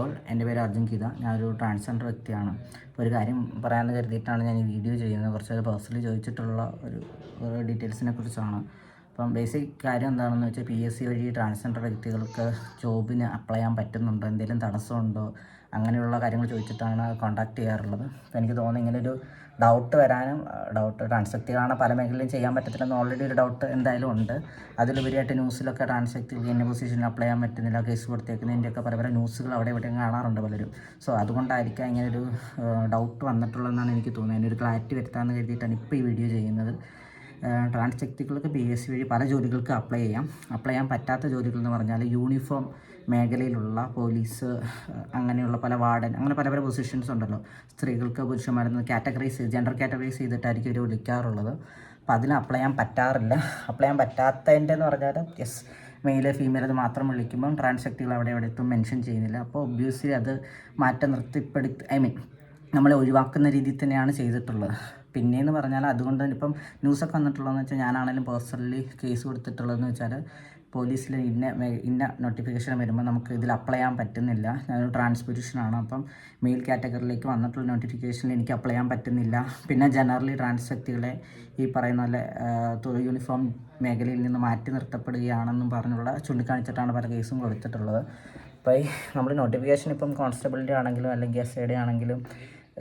All, എൻ്റെ പേര് അർജുൻ ഗീത. ഞാനൊരു ട്രാൻസ്ജെൻഡർ വ്യക്തിയാണ്. അപ്പോൾ ഒരു കാര്യം പറയാമെന്ന് കരുതിയിട്ടാണ് ഞാൻ ഈ വീഡിയോ ചെയ്യുന്നത്. കുറച്ച് പേഴ്സണലി ചോദിച്ചിട്ടുള്ള ഒരു ഡീറ്റെയിൽസിനെ കുറിച്ചാണ്. അപ്പം ബേസിക് കാര്യം എന്താണെന്ന് വെച്ചാൽ PSC വഴി ട്രാൻസ്ജെൻഡർ വ്യക്തികൾക്ക് ജോബിന് അപ്ലൈ ചെയ്യാൻ പറ്റുന്നുണ്ടോ, എന്തെങ്കിലും തടസ്സമുണ്ടോ, അങ്ങനെയുള്ള കാര്യങ്ങൾ ചോദിച്ചിട്ടാണ് കോൺടാക്ട് ചെയ്യാറുള്ളത്. അപ്പോൾ എനിക്ക് തോന്നുന്നു ഇങ്ങനൊരു ഡൗട്ട് വരാനും ട്രാൻസ് വ്യക്തികളാണ് പല മേഖലയിലും ചെയ്യാൻ പറ്റത്തില്ലെന്ന് ഓൾറെഡി ഒരു ഡൗട്ട് എന്തായാലും ഉണ്ട്. അതിലുപരിയായിട്ട് ന്യൂസിലൊക്കെ ട്രാൻസ് വ്യക്തികൾക്ക് ഇന്ന പൊസിഷനിൽ അപ്ലൈ ചെയ്യാൻ പറ്റുന്നില്ല, കേസ് കൊടുത്തേക്കുന്നതിൻ്റെയൊക്കെ പല ന്യൂസുകൾ അവിടെ ഇവിടെ കാണാറുണ്ട് പലരും. സോ അതുകൊണ്ടായിരിക്കാം ഇങ്ങനൊരു ഡൗട്ട് വന്നിട്ടുള്ളതെന്നാണ് എനിക്ക് തോന്നുന്നത്. അതിനൊരു ക്ലാരിറ്റി വരുത്താമെന്ന് കരുതിയിട്ടാണ് ഇപ്പോൾ ഈ വീഡിയോ ചെയ്യുന്നത്. ട്രാൻസ് വ്യക്തികൾക്ക് PSC വഴി പല ജോലികൾക്ക് അപ്ലൈ ചെയ്യാൻ പറ്റാത്ത ജോലികൾ എന്ന് പറഞ്ഞാൽ യൂണിഫോം മേഖലയിലുള്ള പോലീസ്, അങ്ങനെയുള്ള പല വാർഡൻ, അങ്ങനെ പല പൊസിഷൻസ് ഉണ്ടല്ലോ. സ്ത്രീകൾക്ക് പുരുഷന്മാരെന്ന് ജെൻഡർ കാറ്റഗറൈസ് ചെയ്തിട്ടായിരിക്കും ഇവർ വിളിക്കാറുള്ളത്. അപ്പോൾ അതിന് അപ്ലൈ ചെയ്യാൻ പറ്റാറില്ല. അപ്ലൈ ചെയ്യാൻ പറ്റാത്തതിൻ്റെ എന്ന് പറഞ്ഞാൽ മെയിൽ ഫീമെയിൽ അത് മാത്രം വിളിക്കുമ്പം ട്രാൻസ് വ്യക്തികൾ അവിടെ എത്തും മെൻഷൻ ചെയ്യുന്നില്ല. അപ്പോൾ ഒബ്വിയസ്ലി അത് മാറ്റം നമ്മളെ ഒഴിവാക്കുന്ന രീതിയിൽ തന്നെയാണ് ചെയ്തിട്ടുള്ളത്. പിന്നെയെന്ന് പറഞ്ഞാൽ അതുകൊണ്ട് തന്നെ ഇപ്പം ന്യൂസൊക്കെ വന്നിട്ടുള്ളതെന്ന് വെച്ചാൽ ഞാനാണെങ്കിലും പേഴ്സണലി കേസ് കൊടുത്തിട്ടുള്ളതെന്ന് വെച്ചാൽ പോലീസിൽ ഇന്ന നോട്ടിഫിക്കേഷൻ വരുമ്പോൾ നമുക്ക് ഇതിൽ അപ്ലൈ ചെയ്യാൻ പറ്റുന്നില്ല. ഞാനൊരു ട്രാൻസ്പൊസിഷനാണ്, അപ്പം മെയിൽ കാറ്റഗറിയിലേക്ക് വന്നിട്ടുള്ള നോട്ടിഫിക്കേഷനിൽ എനിക്ക് അപ്ലൈ ചെയ്യാൻ പറ്റുന്നില്ല. പിന്നെ ജനറലി ട്രാൻസ് വ്യക്തികളെ ഈ പറയുന്ന പോലെ യൂണിഫോം മേഖലയിൽ നിന്ന് മാറ്റി നിർത്തപ്പെടുകയാണെന്നും പറഞ്ഞുള്ള ചൂണ്ടിക്കാണിച്ചിട്ടാണ് പല കേസും കൊടുത്തിട്ടുള്ളത്. അപ്പോൾ നമ്മൾ നോട്ടിഫിക്കേഷൻ ഇപ്പം കോൺസ്റ്റബിളിൻ്റെ ആണെങ്കിലും അല്ലെങ്കിൽ SIയുടെ ആണെങ്കിലും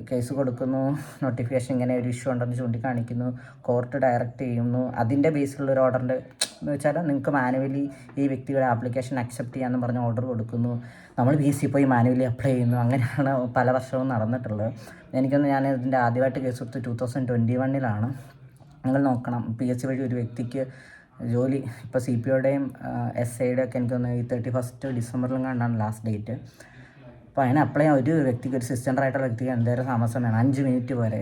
കേസ് കൊടുക്കുന്നു, നോട്ടിഫിക്കേഷൻ ഇങ്ങനെ ഒരു ഇഷ്യൂ ഉണ്ടെന്ന് ചൂണ്ടിക്കാണിക്കുന്നു, കോർട്ട് ഡയറക്റ്റ് ചെയ്യുന്നു. അതിൻ്റെ ബേസിലുള്ള ഒരു ഓർഡറിൻ്റെ എന്ന് വെച്ചാൽ നിങ്ങൾക്ക് മാനുവലി ഈ വ്യക്തിയുടെ ആപ്ലിക്കേഷൻ അക്സെപ്റ്റ് ചെയ്യാമെന്ന് പറഞ്ഞ് ഓർഡർ കൊടുക്കുന്നു, നമ്മൾ PSC പോയി മാനുവലി അപ്ലൈ ചെയ്യുന്നു. അങ്ങനെയാണ് പല വർഷവും നടന്നിട്ടുള്ളത്. ഞാൻ ഇതിൻ്റെ ആദ്യമായിട്ട് കേസ് കൊടുത്ത് 2021 നിങ്ങൾ നോക്കണം. PSC വഴി ഒരു വ്യക്തിക്ക് ജോലി ഇപ്പോൾ CPOയുടെയും SIയുടെയും ഒക്കെ എനിക്ക് തോന്നുന്നു ഈ 31 ഡിസംബറിലും കണ്ടാണ് ലാസ്റ്റ് ഡേറ്റ്. അപ്പോൾ അതിന് അപ്ലൈ ചെയ്യാൻ ഒരു വ്യക്തിക്ക്, ഒരു സിസ്റ്റൻ്ററായിട്ടുള്ള വ്യക്തിക്ക് എന്തേലും താമസം വേണം. 5 മിനിറ്റ് വരെ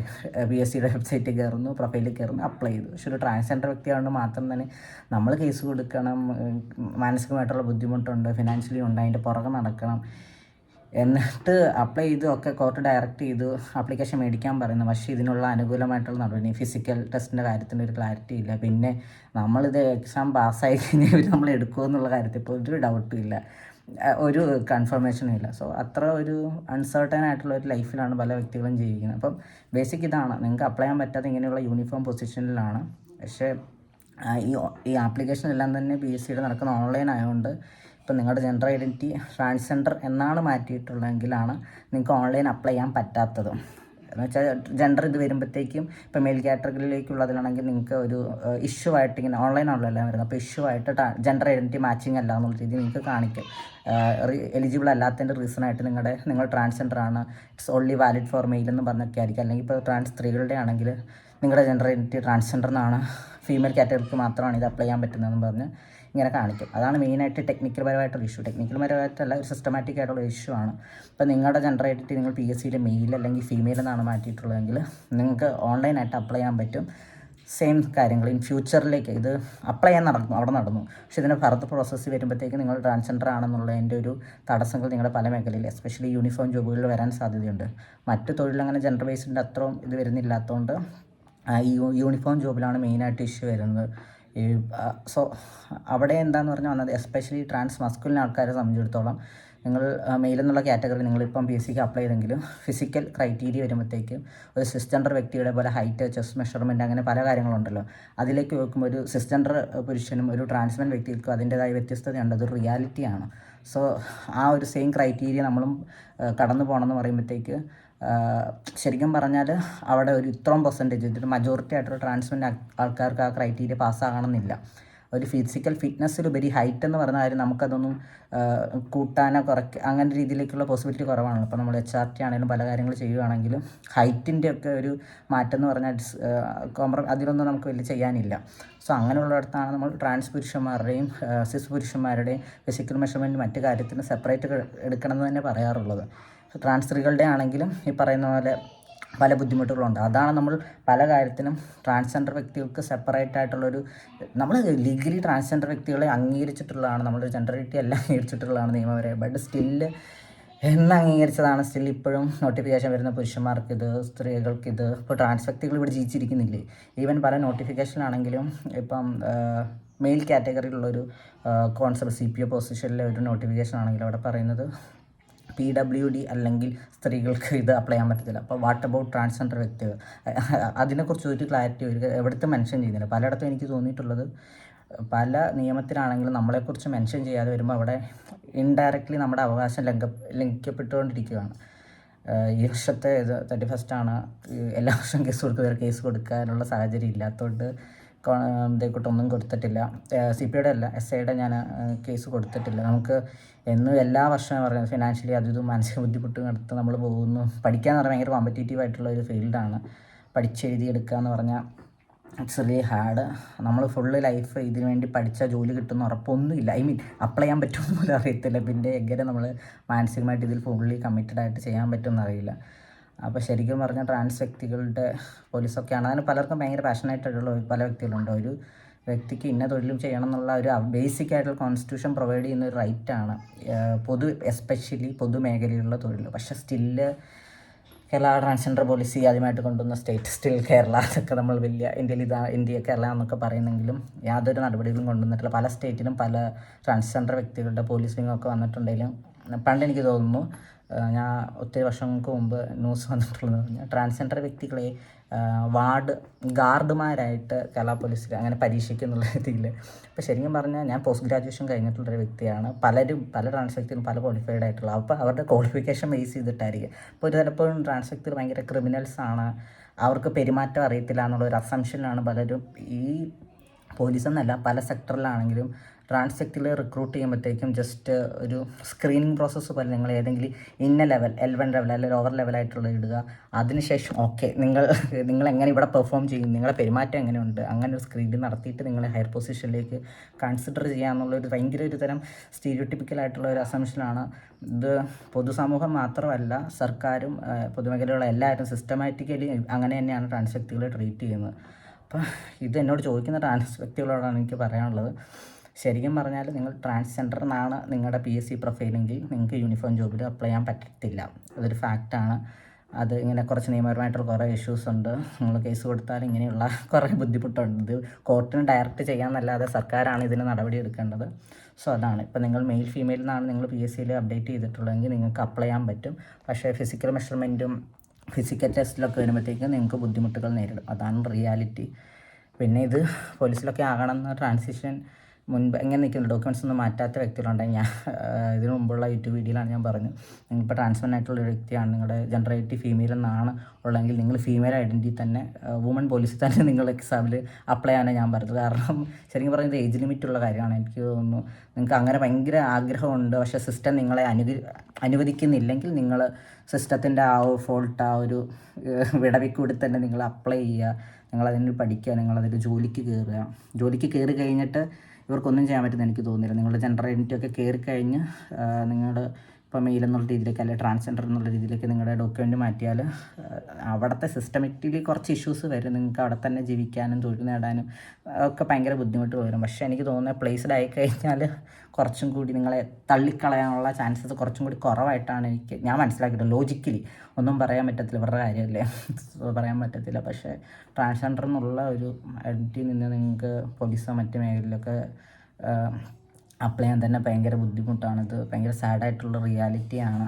PSCയുടെ വെബ്സൈറ്റിൽ കയറുന്നു, പ്രൊഫൈലിൽ കയറുന്നു, അപ്ലൈ ചെയ്തു. പക്ഷെ ഒരു ട്രാൻസ്ജെൻഡർ വ്യക്തിയായതുകൊണ്ട് മാത്രം തന്നെ നമ്മൾ കേസ് കൊടുക്കണം, മാനസികമായിട്ടുള്ള ബുദ്ധിമുട്ടുണ്ട്, ഫിനാൻഷ്യലി ഉണ്ട്, അതിൻ്റെ പുറകെ നടക്കണം. എന്നിട്ട് അപ്ലൈ ചെയ്തു, ഒക്കെ കോർട്ട് ഡയറക്റ്റ് ചെയ്തു, ആപ്ലിക്കേഷൻ മേടിക്കാൻ പറയുന്നു. പക്ഷേ ഇതിനുള്ള അനുകൂലമായിട്ടുള്ള നടപടി, ഫിസിക്കൽ ടെസ്റ്റിൻ്റെ കാര്യത്തിൻ്റെ ഒരു ക്ലാരിറ്റി ഇല്ല. പിന്നെ നമ്മളിത് എക്സാം പാസ്സായി കഴിഞ്ഞാൽ ഇവർ നമ്മൾ എടുക്കുമോ എന്നുള്ള കാര്യത്തിൽ ഇപ്പോൾ ഒരു ഡൗട്ടും ഇല്ല, ഒരു കൺഫർമേഷനും ഇല്ല. സോ അത്ര ഒരു അൺസർട്ടൻ ആയിട്ടുള്ള ഒരു ലൈഫിലാണ് പല വ്യക്തികളും ജീവിക്കുന്നത്. അപ്പം ബേസിക് ഇതാണ്, നിങ്ങൾക്ക് അപ്ലൈ ചെയ്യാൻ പറ്റാത്ത ഇങ്ങനെയുള്ള യൂണിഫോം പൊസിഷനിലാണ്. പക്ഷേ ഈ ആപ്ലിക്കേഷൻ എല്ലാം തന്നെ PSCയുടെ നടക്കുന്ന ഓൺലൈൻ ആയതുകൊണ്ട് ഇപ്പം നിങ്ങളുടെ ജെൻഡർ ഐഡൻറ്റിറ്റി ട്രാൻസ്ജെൻഡർ എന്നാണ് മാറ്റിയിട്ടുള്ളതെങ്കിലാണ് നിങ്ങൾക്ക് ഓൺലൈൻ അപ്ലൈ ചെയ്യാൻ പറ്റാത്തത്. എന്ന് വെച്ചാൽ ജെൻഡർ ഇത് വരുമ്പോഴത്തേക്കും ഇപ്പോൾ മെയിൽ കാറ്റഗറിയിലേക്കുള്ളതിലാണെങ്കിൽ നിങ്ങൾക്ക് ഒരു ഇഷ്യൂ ആയിട്ട് ഇങ്ങനെ ഓൺലൈനാണല്ലോ എല്ലാം വരുന്നത്. അപ്പോൾ ഇഷ്യൂ ആയിട്ട് ജെൻഡർ ഐഡൻറ്റിറ്റി മാച്ചിങ് അല്ല എന്നുള്ള രീതിയിൽ നിങ്ങൾക്ക് കാണിക്കും. എലിജിബിൾ അല്ലാത്തതിൻ്റെ റീസണായിട്ട് നിങ്ങൾ ട്രാൻസ്ജെൻഡർ ആണ്, it's only valid four mail എന്ന് പറഞ്ഞൊക്കെ ആയിരിക്കും. അല്ലെങ്കിൽ ഇപ്പോൾ ട്രാൻസ് സ്ത്രീകളുടെ ആണെങ്കിൽ നിങ്ങളുടെ ജെൻഡർ ഐഡൻറ്റിറ്റി ട്രാൻസ്ജെൻഡർ എന്നാണ്, ഫീമെയിൽ കാറ്റഗറിക്ക് മാത്രമാണ് ഇത് അപ്ലൈ ചെയ്യാൻ പറ്റുന്നതെന്ന് പറഞ്ഞ് ഇങ്ങനെ കാണിക്കും. അതാണ് മെയിനായിട്ട് ടെക്നിക്കൽ പരമായിട്ടുള്ള ഇഷ്യൂ. ടെക്നിക്കൽ പരമായിട്ടല്ല, ഒരു സിസ്റ്റമാറ്റിക് ആയിട്ടുള്ള ഇഷ്യൂ ആണ്. ഇപ്പോൾ നിങ്ങളുടെ ജെൻഡർ ഐഡൻറ്റിറ്റി നിങ്ങൾ PSCയിൽ മെയിൽ അല്ലെങ്കിൽ ഫീമെയിൽ എന്നാണ് മാറ്റിയിട്ടുള്ളതെങ്കിൽ നിങ്ങൾക്ക് ഓൺലൈനായിട്ട് അപ്ലൈ ചെയ്യാൻ പറ്റും. സെയിം കാര്യങ്ങൾ ഇൻ ഫ്യൂച്ചറിലേക്ക് ഇത് അപ്ലൈ ചെയ്യാൻ അവിടെ നടന്നു. പക്ഷേ ഇതിൻ്റെ ഫർദർ പ്രോസസ്സ് വരുമ്പോഴത്തേക്ക് നിങ്ങൾ ട്രാൻസ്ജെൻഡർ ആണെന്നുള്ളതിൻ്റെ ഒരു തടസ്സങ്ങൾ നിങ്ങളുടെ പല മേഖലയിൽ, എസ്പെഷ്യലി യൂണിഫോം ജോബുകളിൽ വരാൻ സാധ്യതയുണ്ട്. മറ്റ് തൊഴിലങ്ങനെ ജെൻഡർ ബേസിൻ്റെ അത്രയും ഇത് വരുന്നില്ലാത്തതുകൊണ്ട് ഈ യൂണിഫോം ജോബിലാണ് മെയിനായിട്ട് ഇഷ്യൂ വരുന്നത്. സോ അവിടെ എന്താണെന്ന് പറഞ്ഞാൽ വന്നത്, എസ്പെഷ്യലി ട്രാൻസ് മസ്കുലിൻ ആൾക്കാരെ സംബന്ധിച്ചിടത്തോളം നിങ്ങൾ മെയിൽ എന്നുള്ള കാറ്റഗറി നിങ്ങളിപ്പം PSCക്ക് അപ്ലൈ ചെയ്തെങ്കിലും ഫിസിക്കൽ ക്രൈറ്റീരിയ വരുമ്പോഴത്തേക്കും ഒരു സിസ്റ്റെൻഡർ വ്യക്തിയുടെ പോലെ ഹൈറ്റ്, ചെസ്റ്റ് മെഷർമെൻറ്റ്, അങ്ങനെ പല കാര്യങ്ങളുണ്ടല്ലോ. അതിലേക്ക് നോക്കുമ്പോൾ ഒരു സിസ്റ്റെൻഡർ പുരുഷനും ഒരു ട്രാൻസ്മെൻ വ്യക്തികൾക്കും അതിൻ്റേതായ വ്യത്യസ്തതയുണ്ട്. അതൊരു റിയാലിറ്റിയാണ്. സോ ആ ഒരു സെയിം ക്രൈറ്റീരിയ നമ്മളും കടന്നു പോകണമെന്ന് പറയുമ്പോഴത്തേക്ക് ശരിക്കും പറഞ്ഞാൽ അവിടെ ഒരു ഇത്രയും പെർസെൻറ്റേജ് ഇതിൽ മജോറിറ്റി ആയിട്ടുള്ള ട്രാൻസ്മെൻ ആൾക്കാർക്ക് ആ ക്രൈറ്റീരിയ പാസ്സാകണമെന്നില്ല. ഒരു ഫിസിക്കൽ ഫിറ്റ്നസ്സിലുപരി ഹൈറ്റ് എന്ന് പറഞ്ഞ കാര്യം നമുക്കതൊന്നും കൂട്ടാനോ അങ്ങനെ രീതിയിലേക്കുള്ള പോസിബിലിറ്റി കുറവാണ്. ഇപ്പോൾ നമ്മൾ HRT ആണെങ്കിലും പല കാര്യങ്ങൾ ചെയ്യുകയാണെങ്കിലും ഹൈറ്റിൻ്റെ ഒക്കെ ഒരു മാറ്റം എന്ന് പറഞ്ഞാൽ അതിലൊന്നും നമുക്ക് വലിയ ചെയ്യാനില്ല. സോ അങ്ങനെയുള്ളിടത്താണ് നമ്മൾ ട്രാൻസ് പുരുഷന്മാരുടെയും സിസ് പുരുഷന്മാരുടെയും ഫിസിക്കൽ മെഷർമെൻറ്റ് മറ്റു കാര്യത്തിന് സെപ്പറേറ്റ് എടുക്കണമെന്ന് തന്നെ പറയാറുള്ളത്. ട്രാൻസ് സ്ത്രീകളുടെ ആണെങ്കിലും ഈ പറയുന്ന പോലെ പല ബുദ്ധിമുട്ടുകളുണ്ട്. അതാണ് നമ്മൾ പല കാര്യത്തിനും ട്രാൻസ്ജെൻഡർ വ്യക്തികൾക്ക് സെപ്പറേറ്റ് ആയിട്ടുള്ളൊരു, നമ്മൾ ലീഗലി ട്രാൻസ്ജെൻഡർ വ്യക്തികളെ അംഗീകരിച്ചിട്ടുള്ളതാണ്, നമ്മുടെ ജെൻഡർ ഐഡൻറ്റിറ്റി എല്ലാം അംഗീകരിച്ചിട്ടുള്ളതാണ് നിയമപരമായി. ബട്ട് സ്റ്റില്ല് അംഗീകരിച്ചതാണ് സ്റ്റിൽ ഇപ്പോഴും നോട്ടിഫിക്കേഷൻ വരുന്ന പുരുഷന്മാർക്കിത്, സ്ത്രീകൾക്കിത്. ഇപ്പോൾ ട്രാൻസ് വ്യക്തികൾ ഇവിടെ ജീവിച്ചിരിക്കുന്നില്ലേ? ഈവൻ പല നോട്ടിഫിക്കേഷനാണെങ്കിലും ഇപ്പം മെയിൽ കാറ്റഗറിയിലുള്ളൊരു കോൺസെപ്റ്റ് CPO പൊസിഷനിലെ ഒരു നോട്ടിഫിക്കേഷൻ ആണെങ്കിലും അവിടെ പറയുന്നത് PWD അല്ലെങ്കിൽ സ്ത്രീകൾക്ക് ഇത് അപ്ലൈ ചെയ്യാൻ പറ്റത്തില്ല. അപ്പോൾ വാട്ട് അബൌട്ട് ട്രാൻസ്ജെൻഡർ വ്യക്തികൾ? അതിനെക്കുറിച്ച് ഒരു ക്ലാരിറ്റി എവിടുത്തെ മെൻഷൻ ചെയ്യുന്നില്ല. പലയിടത്തും എനിക്ക് തോന്നിയിട്ടുള്ളത് പല നിയമത്തിലാണെങ്കിലും നമ്മളെക്കുറിച്ച് മെൻഷൻ ചെയ്യാതെ വരുമ്പോൾ അവിടെ ഇൻഡയറക്റ്റ്ലി നമ്മുടെ അവകാശം ലംഘിക്കപ്പെട്ടുകൊണ്ടിരിക്കുകയാണ്. ഈ വർഷത്തെ 31st എല്ലാ വർഷവും കേസ് കൊടുക്കാനുള്ള സാഹചര്യം ഇല്ലാത്തതുകൊണ്ട് ഇതേക്കൂട്ടൊന്നും കൊടുത്തിട്ടില്ല. CPയുടെ അല്ല SIയുടെ ഞാൻ കേസ് കൊടുത്തിട്ടില്ല. നമുക്ക് എന്നും എല്ലാ വർഷവും പറയുന്നത് ഫിനാൻഷ്യലി അതും മാനസിക ബുദ്ധിമുട്ടും എടുത്ത് നമ്മൾ പോകുന്നു. പഠിക്കുക എന്ന് പറഞ്ഞാൽ ഭയങ്കര കോമ്പറ്റേറ്റീവ് ആയിട്ടുള്ള ഒരു ഫീൽഡാണ്. പഠിച്ചെഴുതിയെടുക്കുക എന്ന് പറഞ്ഞാൽ ഇറ്റ്സ് റിയലി ഹാർഡ്. നമ്മൾ ഫുള്ള് ലൈഫ് ഇതിനു വേണ്ടി പഠിച്ചാൽ ജോലി കിട്ടുമെന്ന് ഉറപ്പൊന്നുമില്ല. അപ്ലൈ ചെയ്യാൻ പറ്റുമെന്ന് പോലും അറിയത്തില്ല. പിന്നെ എങ്ങനെ നമ്മൾ മാനസികമായിട്ട് ഇതിൽ ഫുള്ളി കമ്മിറ്റഡ് ആയിട്ട് ചെയ്യാൻ പറ്റുമെന്ന് അറിയില്ല. അപ്പോൾ ശരിക്കും പറഞ്ഞാൽ ട്രാൻസ് വ്യക്തികളുടെ പോലീസൊക്കെയാണ്. അതിന് പലർക്കും ഭയങ്കര പാഷനായിട്ടുള്ള പല വ്യക്തികളുണ്ട്. ഒരു വ്യക്തിക്ക് ഇന്ന തൊഴിലും ചെയ്യണം എന്നുള്ള ഒരു ബേസിക് ആയിട്ടുള്ള കോൺസ്റ്റിറ്റ്യൂഷൻ പ്രൊവൈഡ് ചെയ്യുന്ന ഒരു റൈറ്റാണ് എസ്പെഷ്യലി പൊതുമേഖലയിലുള്ള തൊഴിൽ. പക്ഷേ സ്റ്റില്ല് കേരള ട്രാൻസ്ജെൻഡർ പോളിസി ആദ്യമായിട്ട് കൊണ്ടുവന്ന സ്റ്റേറ്റ് സ്റ്റിൽ കേരള. അതൊക്കെ നമ്മൾ വലിയ ഇന്ത്യ കേരള എന്നൊക്കെ പറയുന്നെങ്കിലും യാതൊരു നടപടികളും കൊണ്ടുവന്നിട്ടില്ല. പല സ്റ്റേറ്റിലും പല ട്രാൻസ്ജെൻഡർ വ്യക്തികളുടെ പോലീസ് വിങ്ങൊക്കെ വന്നിട്ടുണ്ടെങ്കിലും പണ്ട് എനിക്ക് തോന്നുന്നു, ഞാൻ ഒത്തിരി വർഷങ്ങൾക്ക് മുമ്പ് ന്യൂസ് വന്നിട്ടുള്ളതെന്ന് പറഞ്ഞാൽ ട്രാൻസ്ജെൻഡർ വ്യക്തികളെ ഗാർഡുമാരായിട്ട് കേരള പോലീസിൽ അങ്ങനെ പരീക്ഷിക്കുന്നുള്ള രീതിയിൽ. അപ്പോൾ ശരിക്കും പറഞ്ഞാൽ ഞാൻ പോസ്റ്റ് ഗ്രാജുവേഷൻ കഴിഞ്ഞിട്ടുള്ളൊരു വ്യക്തിയാണ്. പല ട്രാൻസ് വ്യക്തികളും പല ക്വാളിഫൈഡ് ആയിട്ടുള്ള, അപ്പോൾ അവരുടെ ക്വാളിഫിക്കേഷൻ ബേസ് ചെയ്തിട്ടായിരിക്കും. അപ്പോൾ ചിലപ്പോഴും ട്രാൻസ് വ്യക്തികൾ ഭയങ്കര ക്രിമിനൽസാണ്, അവർക്ക് പെരുമാറ്റം അറിയത്തില്ല എന്നുള്ളൊരു അസംഷനിലാണ് പലരും. ഈ പോലീസ് എന്നല്ല, പല സെക്ടറിലാണെങ്കിലും ട്രാൻസ് വ്യക്തികളെ റിക്രൂട്ട് ചെയ്യുമ്പോഴത്തേക്കും ജസ്റ്റ് ഒരു സ്ക്രീനിങ് പ്രോസസ്സ് പോലെ നിങ്ങൾ ഏതെങ്കിലും ഇന്ന ലെവൽ L1 ലെവൽ അല്ലെങ്കിൽ ലോവർ ലെവലായിട്ടുള്ള ഇടുക. അതിനുശേഷം ഓക്കെ നിങ്ങൾ എങ്ങനെ ഇവിടെ പെർഫോം ചെയ്യും, നിങ്ങളെ പെരുമാറ്റം എങ്ങനെയുണ്ട്, അങ്ങനെ ഒരു സ്ക്രീനിങ് നടത്തിയിട്ട് നിങ്ങളെ ഹയർ പൊസിഷനിലേക്ക് കൺസിഡർ ചെയ്യാമെന്നുള്ളൊരു ഭയങ്കര ഒരു തരം സ്റ്റീരിയോട്ടിപ്പിക്കലായിട്ടുള്ള ഒരു അസംഷനാണ്. ഇത് പൊതുസമൂഹം മാത്രമല്ല, സർക്കാരും പൊതുമേഖലയുള്ള എല്ലാവരും സിസ്റ്റമാറ്റിക്കലി അങ്ങനെ തന്നെയാണ് ട്രാൻസ് വ്യക്തികളെ ട്രീറ്റ് ചെയ്യുന്നത്. അപ്പം ഇത് എന്നോട് ചോദിക്കുന്ന ട്രാൻസ് വ്യക്തികളോടാണ് എനിക്ക് പറയാനുള്ളത്, ശരിക്കും പറഞ്ഞാൽ നിങ്ങൾ ട്രാൻസ്ജെൻഡർ എന്നാണ് നിങ്ങളുടെ PSC പ്രൊഫൈലെങ്കിൽ നിങ്ങൾക്ക് യൂണിഫോം ജോബിൽ അപ്ലൈ ചെയ്യാൻ പറ്റത്തില്ല. അതൊരു ഫാക്റ്റാണ്. അത് ഇങ്ങനെ കുറച്ച് നിയമപരമായിട്ടുള്ള കുറേ ഇഷ്യൂസ് ഉണ്ട്. നിങ്ങൾ കേസ് കൊടുത്താൽ ഇങ്ങനെയുള്ള കുറേ ബുദ്ധിമുട്ടുണ്ട്. ഇത് കോർട്ടിന് ഡയറക്റ്റ് ചെയ്യാമെന്നല്ലാതെ സർക്കാരാണ് ഇതിന് നടപടി എടുക്കേണ്ടത്. സോ അതാണ്. ഇപ്പോൾ നിങ്ങൾ മെയിൽ ഫീമെയിൽ എന്നാണ് നിങ്ങൾ PSCയിൽ അപ്ഡേറ്റ് ചെയ്തിട്ടുള്ളതെങ്കിൽ നിങ്ങൾക്ക് അപ്ലൈ ചെയ്യാൻ പറ്റും. പക്ഷേ ഫിസിക്കൽ മെഷർമെൻറ്റും ഫിസിക്കൽ ടെസ്റ്റിലൊക്കെ വരുമ്പോഴത്തേക്കും നിങ്ങൾക്ക് ബുദ്ധിമുട്ടുകൾ നേരിടും. അതാണ് റിയാലിറ്റി. പിന്നെ ഇത് പോലീസിലൊക്കെ ആകണമെന്ന് ട്രാൻസിഷൻ മുൻപ് എങ്ങനെ നിൽക്കുന്ന ഡോക്യുമെൻറ്റ്സ് ഒന്നും മാറ്റാത്ത വ്യക്തികളുണ്ടെങ്കിൽ ഞാൻ ഇതിനു മുമ്പുള്ള യൂട്യൂബ് വീഡിയോയിലാണ് ഞാൻ പറഞ്ഞത്, നിങ്ങളിപ്പോൾ ട്രാൻസ്മെൻ്റ് ആയിട്ടുള്ള ഒരു വ്യക്തിയാണ്, നിങ്ങളുടെ ജെൻഡർ ഐഡൻറ്റി ഫീമെയിൽ എന്നാണ് ഉള്ളതെങ്കിൽ നിങ്ങൾ ഫീമെയിൽ ഐഡൻറ്റി തന്നെ വുമൺ പോലീസിൽ തന്നെ നിങ്ങൾ എക്സാമിൽ അപ്ലൈ ചെയ്യാനാണ് ഞാൻ പറഞ്ഞത്. കാരണം ശരിക്കും പറയുന്നത് ഏജ് ലിമിറ്റുള്ള കാര്യമാണ്. എനിക്ക് തോന്നുന്നു നിങ്ങൾക്ക് അങ്ങനെ ഭയങ്കര ആഗ്രഹമുണ്ട്, പക്ഷേ സിസ്റ്റം നിങ്ങളെ അനുവദിക്കുന്നില്ലെങ്കിൽ നിങ്ങൾ സിസ്റ്റത്തിൻ്റെ ആ ഒരു ഫോൾട്ട്, ആ ഒരു വിടവിക്കൂടി തന്നെ നിങ്ങൾ അപ്ലൈ ചെയ്യുക, നിങ്ങളതിന് പഠിക്കുക, നിങ്ങളതിൽ ജോലിക്ക് കയറി കഴിഞ്ഞിട്ട് ഇവർക്കൊന്നും ചെയ്യാൻ പറ്റുമെന്ന് എനിക്ക് തോന്നുന്നില്ല. നിങ്ങളുടെ ജെൻഡർ ഐഡൻറ്റി ഒക്കെ കയറിക്കഴിഞ്ഞ് നിങ്ങൾ ഇപ്പോൾ മെയിൽ എന്നുള്ള രീതിയിലേക്ക് അല്ലെങ്കിൽ ട്രാൻസ്ജെൻഡർ എന്നുള്ള രീതിയിലേക്ക് നിങ്ങളുടെ ഡോക്യുമെൻ്റ് മാറ്റിയാൽ അവിടുത്തെ സിസ്റ്റമാറ്റിക്കലി കുറച്ച് ഇഷ്യൂസ് വരും. നിങ്ങൾക്ക് അവിടെ തന്നെ ജീവിക്കാനും തൊഴിൽ നേടാനും ഒക്കെ ഭയങ്കര ബുദ്ധിമുട്ട് വരും. പക്ഷേ എനിക്ക് തോന്നുന്നത് പ്ലേസ്ഡ് ആയിക്കഴിഞ്ഞാൽ കുറച്ചും കൂടി നിങ്ങളെ തള്ളിക്കളയാനുള്ള ചാൻസസ് കുറച്ചും കൂടി കുറവായിട്ടാണ് ഞാൻ മനസ്സിലാക്കിയിട്ടുള്ളത്. ലോജിക്കലി ഒന്നും പറയാൻ പറ്റത്തില്ല, ഇവരുടെ കാര്യമല്ലേ, പറയാൻ പറ്റത്തില്ല. പക്ഷേ ട്രാൻസ്ജെൻഡർ എന്നുള്ള ഒരു ഐഡൻറ്റിറ്റിയിൽ നിന്ന് നിങ്ങൾക്ക് പോലീസോ മറ്റ് മേഖലയിലൊക്കെ അപ്ലൈ ചെയ്യാൻ തന്നെ ഭയങ്കര ബുദ്ധിമുട്ടാണിത്. ഭയങ്കര സാഡായിട്ടുള്ള റിയാലിറ്റിയാണ്.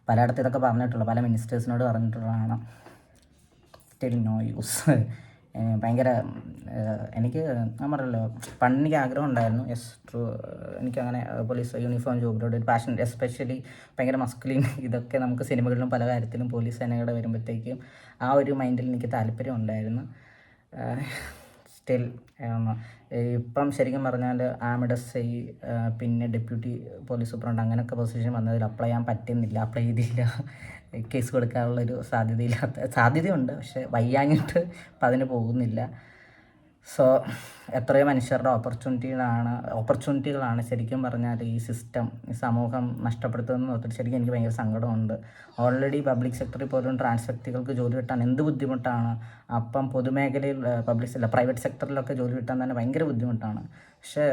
പലയിടത്തും ഇതൊക്കെ പറഞ്ഞിട്ടുള്ള പല മിനിസ്റ്റേഴ്സിനോട് പറഞ്ഞിട്ടുള്ളതാണ്. Still no use. ഭയങ്കര എനിക്ക് ഞാൻ പറഞ്ഞല്ലോ, പണ്ട് എനിക്ക് ആഗ്രഹം ഉണ്ടായിരുന്നു. യെസ് ട്രൂ, എനിക്കങ്ങനെ പോലീസ് യൂണിഫോം ജോബിലോട് ഒരു പാഷൻ, എസ്പെഷ്യലി ഭയങ്കര മസ്കുലിൻ ഇതൊക്കെ നമുക്ക് സിനിമകളിലും പല കാര്യത്തിലും പോലീസ് സേനയുടെ വരുമ്പോഴത്തേക്കും ആ ഒരു മൈൻഡിൽ എനിക്ക് താല്പര്യം ഉണ്ടായിരുന്നു. സ്റ്റിൽ ഇപ്പം ശരിക്കും പറഞ്ഞാൽ ആംഡ് SI പിന്നെ ഡെപ്യൂട്ടി പോലീസ് സൂപ്രണ്ട് അങ്ങനെയൊക്കെ പൊസിഷൻ വന്നതിൽ അപ്ലൈ ചെയ്യാൻ പറ്റുന്നില്ല, അപ്ലൈ ചെയ്തില്ല. കേസ് കൊടുക്കാനുള്ളൊരു സാധ്യതയുണ്ട്, പക്ഷേ വയ്യാഞ്ഞിട്ട് അപ്പം അതിന് പോകുന്നില്ല. സോ എത്രയോ മനുഷ്യരുടെ ഓപ്പർച്യൂണിറ്റികളാണ് ശരിക്കും പറഞ്ഞാൽ ഈ സിസ്റ്റം, ഈ സമൂഹം നഷ്ടപ്പെടുത്തുന്നതെന്ന് ഓർത്തിട്ട് ശരിക്കും എനിക്ക് ഭയങ്കര സങ്കടമുണ്ട്. ഓൾറെഡി പബ്ലിക് സെക്ടറിൽ പോലും ട്രാൻസ് വ്യക്തികൾക്ക് ജോലി കിട്ടാൻ എന്ത് ബുദ്ധിമുട്ടാണ്. അപ്പം പൊതുമേഖലയിൽ പ്രൈവറ്റ് സെക്ടറിലൊക്കെ ജോലി കിട്ടാൻ തന്നെ ഭയങ്കര ബുദ്ധിമുട്ടാണ്. പക്ഷേ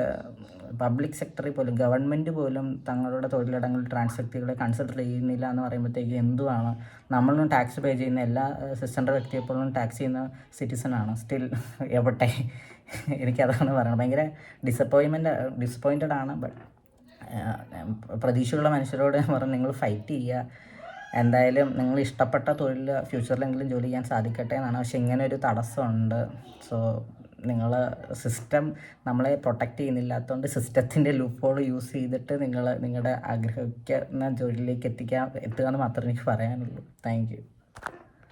പബ്ലിക് സെക്ടറിൽ പോലും ഗവൺമെൻറ് പോലും തങ്ങളുടെ തൊഴിലിടങ്ങളിൽ ട്രാൻസ് വ്യക്തികളെ കൺസിഡർ ചെയ്യുന്നില്ല എന്ന് പറയുമ്പോഴത്തേക്ക് എന്തുവാണ്. നമ്മളും ടാക്സ് പേ ചെയ്യുന്ന എല്ലാ സിസ്റ്ററിൻ്റെ വ്യക്തിയെപ്പോഴും ടാക്സ് ചെയ്യുന്ന സിറ്റിസണാണ്. സ്റ്റിൽ എവിടെ എനിക്കതാണ് പറയുന്നത്. ഭയങ്കര ഡിസപ്പോയിൻറ്റഡ് ആണ്. ബട്ട് പ്രതീക്ഷയുള്ള മനുഷ്യരോട് ഞാൻ പറഞ്ഞു, നിങ്ങൾ ഫൈറ്റ് ചെയ്യുക, എന്തായാലും നിങ്ങൾ ഇഷ്ടപ്പെട്ട തൊഴിൽ ഫ്യൂച്ചറിലെങ്കിലും ജോലി ചെയ്യാൻ സാധിക്കട്ടെ എന്നാണ്. പക്ഷേ ഇങ്ങനെ ഒരു തടസ്സമുണ്ട്. സോ നിങ്ങൾ സിസ്റ്റം നമ്മളെ പ്രൊട്ടക്റ്റ് ചെയ്യുന്നില്ലാത്തതുകൊണ്ട് സിസ്റ്റത്തിൻ്റെ ലൂപ്പ് ഹോൾ യൂസ് ചെയ്തിട്ട് നിങ്ങൾ നിങ്ങളുടെ ആഗ്രഹിക്കുന്ന ജോലിയിലേക്ക് എത്തുക എന്ന് മാത്രമേ എനിക്ക് പറയാനുള്ളൂ. Thank you.